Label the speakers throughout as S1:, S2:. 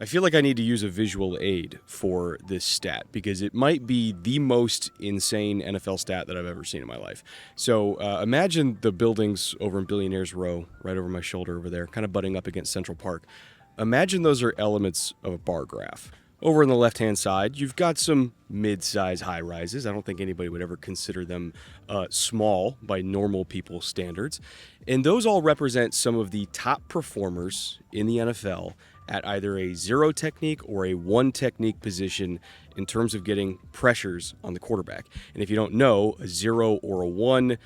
S1: I feel like I need to use a visual aid for this stat because it might be the most insane NFL stat that I've ever seen in my life. So imagine the buildings over in Billionaires Row, right over my shoulder over there, kind of butting up against Central Park. Imagine those are elements of a bar graph. Over on the left-hand side, you've got some mid-size high-rises. I don't think anybody would ever consider them small by normal people's standards. And those all represent some of the top performers in the NFL at either a zero technique or a one technique position in terms of getting pressures on the quarterback. And if you don't know, a zero or a one,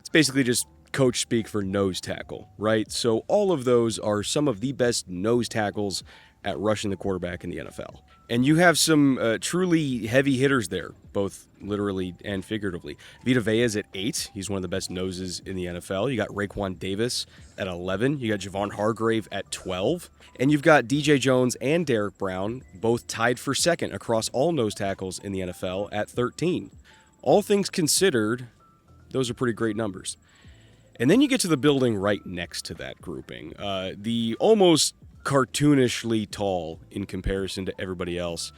S1: it's basically just coach speak for nose tackle, right? So all of those are some of the best nose tackles at rushing the quarterback in the NFL. And you have some truly heavy hitters there, both literally and figuratively. Vita Vea's at 8. He's one of the best noses in the NFL. You got Raekwon Davis at 11. You got Javon Hargrave at 12. And you've got DJ Jones and Derek Brown, both tied for second across all nose tackles in the NFL at 13. All things considered, those are pretty great numbers. And then you get to the building right next to that grouping. The almost cartoonishly tall in comparison to everybody else.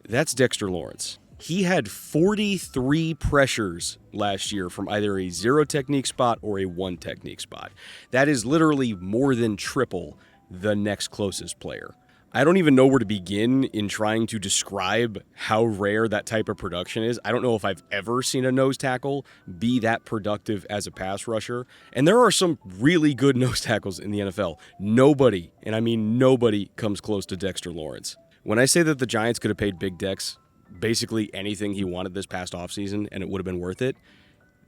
S1: That's Dexter Lawrence. He had 43 pressures last year from either a zero technique spot or a one technique spot. That is literally more than triple the next closest player. I don't even know where to begin in trying to describe how rare that type of production is. I don't know if I've ever seen a nose tackle be that productive as a pass rusher. And there are some really good nose tackles in the NFL. Nobody, and I mean nobody, comes close to Dexter Lawrence. When I say that the Giants could have paid Big Dex basically anything he wanted this past offseason and it would have been worth it,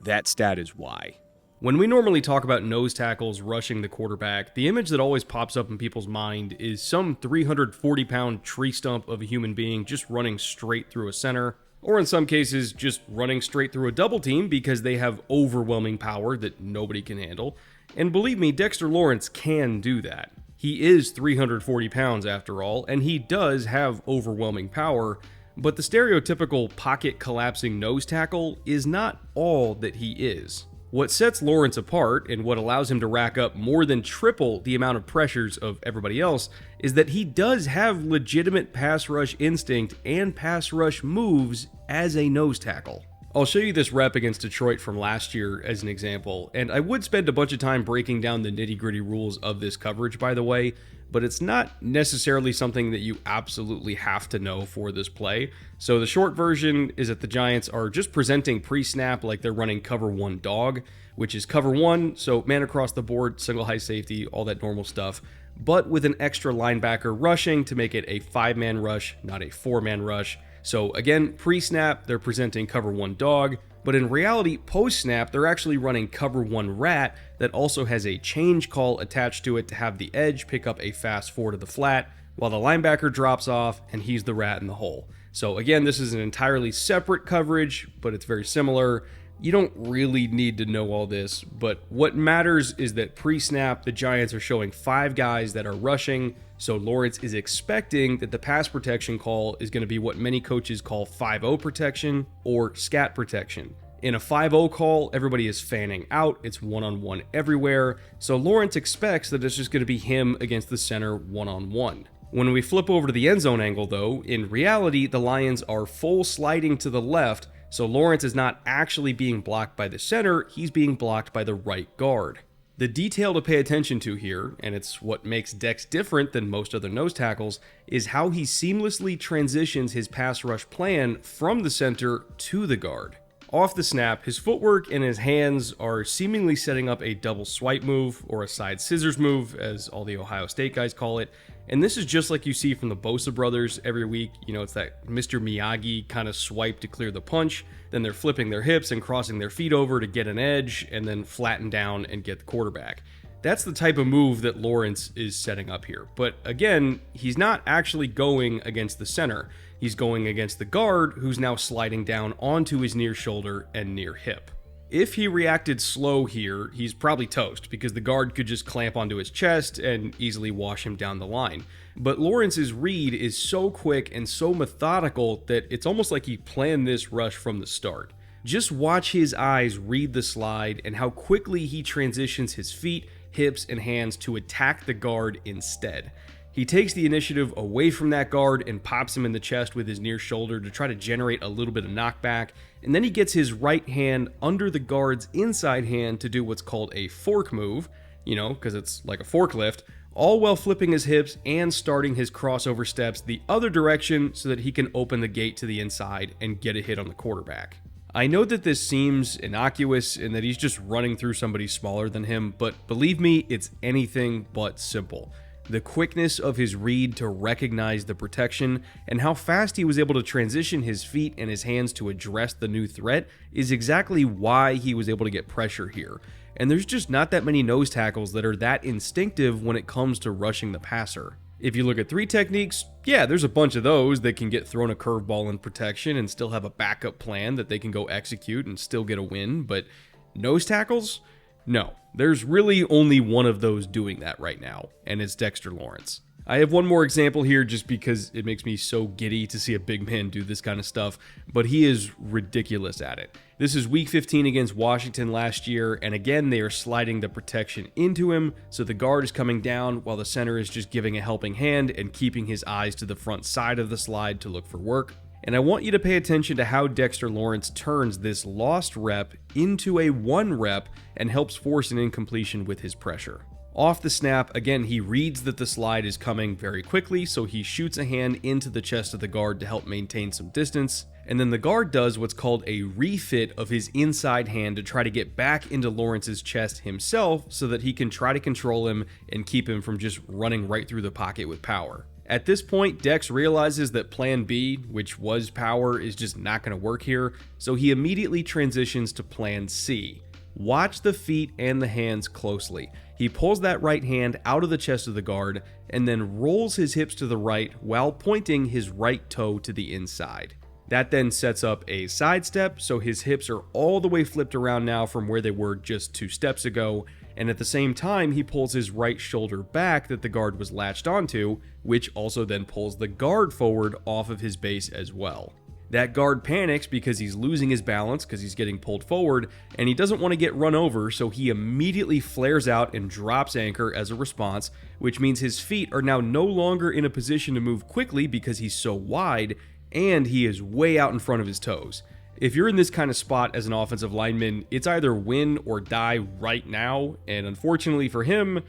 S1: that stat is why.
S2: When we normally talk about nose tackles rushing the quarterback, the image that always pops up in people's mind is some 340-pound tree stump of a human being just running straight through a center, or in some cases, just running straight through a double team because they have overwhelming power that nobody can handle. And believe me, Dexter Lawrence can do that. He is 340 pounds after all, and he does have overwhelming power, but the stereotypical pocket-collapsing nose tackle is not all that he is. What sets Lawrence apart, and what allows him to rack up more than triple the amount of pressures of everybody else, is that he does have legitimate pass rush instinct and pass rush moves as a nose tackle. I'll show you this rep against Detroit from last year as an example, and I would spend a bunch of time breaking down the nitty-gritty rules of this coverage, by the way, but it's not necessarily something that you absolutely have to know for this play. So the short version is that the Giants are just presenting pre-snap like they're running cover one dog, which is cover one, so man across the board, single high safety, all that normal stuff, but with an extra linebacker rushing to make it a 5-man rush, not a 4-man rush. So again, pre-snap, they're presenting cover one dog, but in reality, post-snap, they're actually running cover one rat that also has a change call attached to it to have the edge pick up a fast 4 to the flat, while the linebacker drops off and he's the rat in the hole. So again, this is an entirely separate coverage, but it's very similar. You don't really need to know all this, but what matters is that pre-snap, the Giants are showing 5 guys that are rushing, so Lawrence is expecting that the pass protection call is going to be what many coaches call 5-0 protection or scat protection. In a 5-0 call, everybody is fanning out, it's one-on-one everywhere, so Lawrence expects that it's just going to be him against the center one-on-one. When we flip over to the end zone angle though, in reality, the Lions are full sliding to the left, so Lawrence is not actually being blocked by the center, he's being blocked by the right guard. The detail to pay attention to here, and it's what makes Dex different than most other nose tackles, is how he seamlessly transitions his pass rush plan from the center to the guard. Off the snap, his footwork and his hands are seemingly setting up a double swipe move, or a side scissors move, as all the Ohio State guys call it, and this is just like you see from the Bosa brothers every week. You know, it's that Mr. Miyagi kind of swipe to clear the punch, then they're flipping their hips and crossing their feet over to get an edge, and then flatten down and get the quarterback. That's the type of move that Lawrence is setting up here. But again, he's not actually going against the center. He's going against the guard, who's now sliding down onto his near shoulder and near hip. If he reacted slow here, he's probably toast, because the guard could just clamp onto his chest and easily wash him down the line. But Lawrence's read is so quick and so methodical that it's almost like he planned this rush from the start. Just watch his eyes read the slide and how quickly he transitions his feet, hips, and hands to attack the guard instead. He takes the initiative away from that guard and pops him in the chest with his near shoulder to try to generate a little bit of knockback, and then he gets his right hand under the guard's inside hand to do what's called a fork move, because it's like a forklift, all while flipping his hips and starting his crossover steps the other direction so that he can open the gate to the inside and get a hit on the quarterback. I know that this seems innocuous and that he's just running through somebody smaller than him, but believe me, it's anything but simple. The quickness of his read to recognize the protection and how fast he was able to transition his feet and his hands to address the new threat is exactly why he was able to get pressure here. And there's just not that many nose tackles that are that instinctive when it comes to rushing the passer. If you look at 3 techniques, yeah, there's a bunch of those that can get thrown a curveball in protection and still have a backup plan that they can go execute and still get a win, but nose tackles? No, there's really only one of those doing that right now, and it's Dexter Lawrence. I have one more example here just because it makes me so giddy to see a big man do this kind of stuff, but he is ridiculous at it. This is week 15 against Washington last year, and again they are sliding the protection into him, so the guard is coming down while the center is just giving a helping hand and keeping his eyes to the front side of the slide to look for work. And I want you to pay attention to how Dexter Lawrence turns this lost rep into a 1 rep and helps force an incompletion with his pressure. Off the snap, again, he reads that the slide is coming very quickly, so he shoots a hand into the chest of the guard to help maintain some distance, and then the guard does what's called a refit of his inside hand to try to get back into Lawrence's chest himself so that he can try to control him and keep him from just running right through the pocket with power. At this point, Dex realizes that plan B, which was power, is just not going to work here, so he immediately transitions to plan C. Watch the feet and the hands closely. He pulls that right hand out of the chest of the guard and then rolls his hips to the right while pointing his right toe to the inside. That then sets up a sidestep, so his hips are all the way flipped around now from where they were just 2 steps ago, and at the same time he pulls his right shoulder back that the guard was latched onto, which also then pulls the guard forward off of his base as well. That guard panics because he's losing his balance because he's getting pulled forward, and he doesn't want to get run over, so he immediately flares out and drops anchor as a response, which means his feet are now no longer in a position to move quickly because he's so wide, and he is way out in front of his toes. If you're in this kind of spot as an offensive lineman, it's either win or die right now, and unfortunately for him,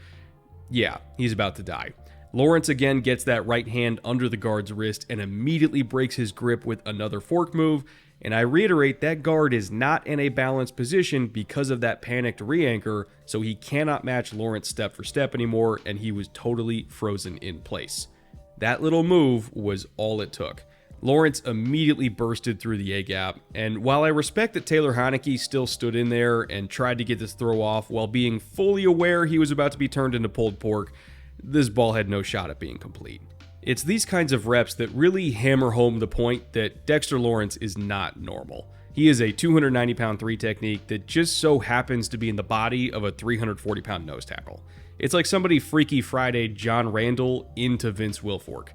S2: yeah, he's about to die. Lawrence again gets that right hand under the guard's wrist and immediately breaks his grip with another fork move, and I reiterate that guard is not in a balanced position because of that panicked re-anchor, so he cannot match Lawrence step for step anymore, and he was totally frozen in place. That little move was all it took. Lawrence immediately bursted through the A-gap, and while I respect that Taylor Heinicke still stood in there and tried to get this throw off while being fully aware he was about to be turned into pulled pork, this ball had no shot at being complete. It's these kinds of reps that really hammer home the point that Dexter Lawrence is not normal. He is a 290-pound 3 technique that just so happens to be in the body of a 340-pound nose tackle. It's like somebody Freaky Friday John Randall into Vince Wilfork,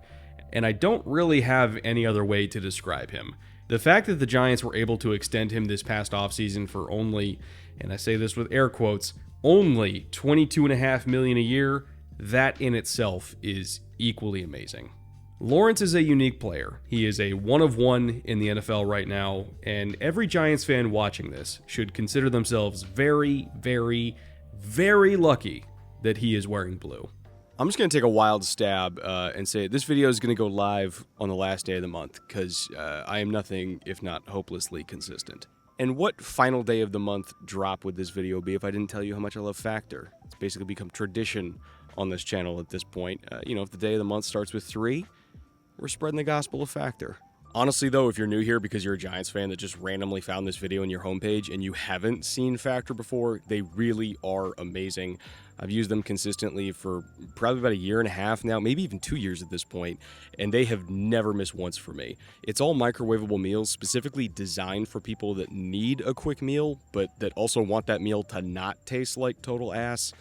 S2: and I don't really have any other way to describe him. The fact that the Giants were able to extend him this past offseason for only, and I say this with air quotes, only $22.5 million a year, that in itself is equally amazing. Lawrence is a unique player. He is a one of one in the NFL right now, and every Giants fan watching this should consider themselves very, very, very lucky that he is wearing blue.
S1: I'm just going to take a wild stab and say this video is going to go live on the last day of the month because I am nothing if not hopelessly consistent. And what final day of the month drop would this video be if I didn't tell you how much I love Factor? It's basically become tradition on this channel at this point. If the day of the month starts with 3, we're spreading the gospel of Factor. Honestly, though, if you're new here because you're a Giants fan that just randomly found this video on your homepage and you haven't seen Factor before, they really are amazing. I've used them consistently for probably about 1.5 years now, maybe even 2 years at this point, and they have never missed once for me. It's all microwavable meals specifically designed for people that need a quick meal, but that also want that meal to not taste like total ass.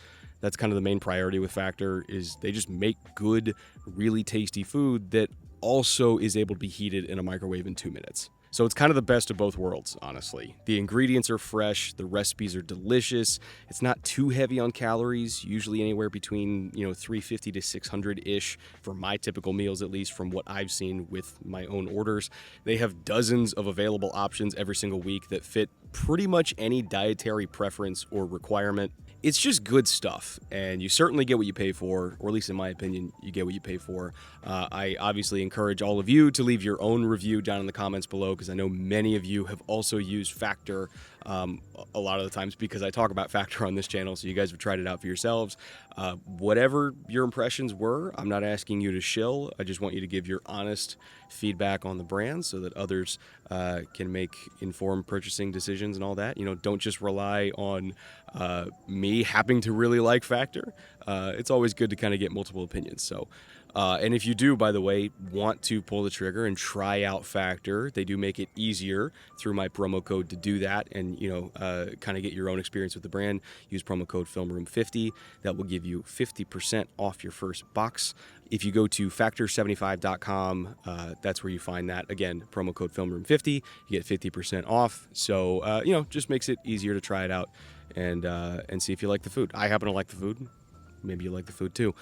S1: That's kind of the main priority with Factor, is they just make good, really tasty food that also is able to be heated in a microwave in 2 minutes. So it's kind of the best of both worlds, honestly. The ingredients are fresh, the recipes are delicious. It's not too heavy on calories, usually anywhere between, 350 to 600-ish for my typical meals, at least from what I've seen with my own orders. They have dozens of available options every single week that fit pretty much any dietary preference or requirement. It's just good stuff, and you certainly get what you pay for, or at least in my opinion, you get what you pay for. I obviously encourage all of you to leave your own review down in the comments below, because I know many of you have also used Factor a lot of the times because I talk about Factor on this channel, so you guys have tried it out for yourselves. Whatever your impressions were, I'm not asking you to shill. I just want you to give your honest feedback on the brand so that others can make informed purchasing decisions and all that. Don't just rely on me happening to really like Factor. It's always good to kind of get multiple opinions. So, and if you do, by the way, want to pull the trigger and try out Factor, they do make it easier through my promo code to do that and, kind of get your own experience with the brand. Use promo code FilmRoom50. That will give you 50% off your first box. If you go to factor75.com, that's where you find that. Again, promo code FilmRoom50, you get 50% off. So, just makes it easier to try it out and see if you like the food. I happen to like the food. Maybe you like the food too.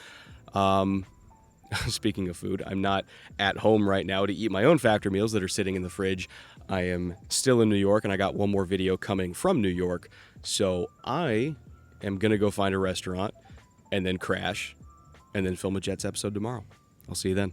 S1: Speaking of food, I'm not at home right now to eat my own Factor meals that are sitting in the fridge. I am still in New York, and I got one more video coming from New York. So I am going to go find a restaurant and then crash and then film a Jets episode tomorrow. I'll see you then.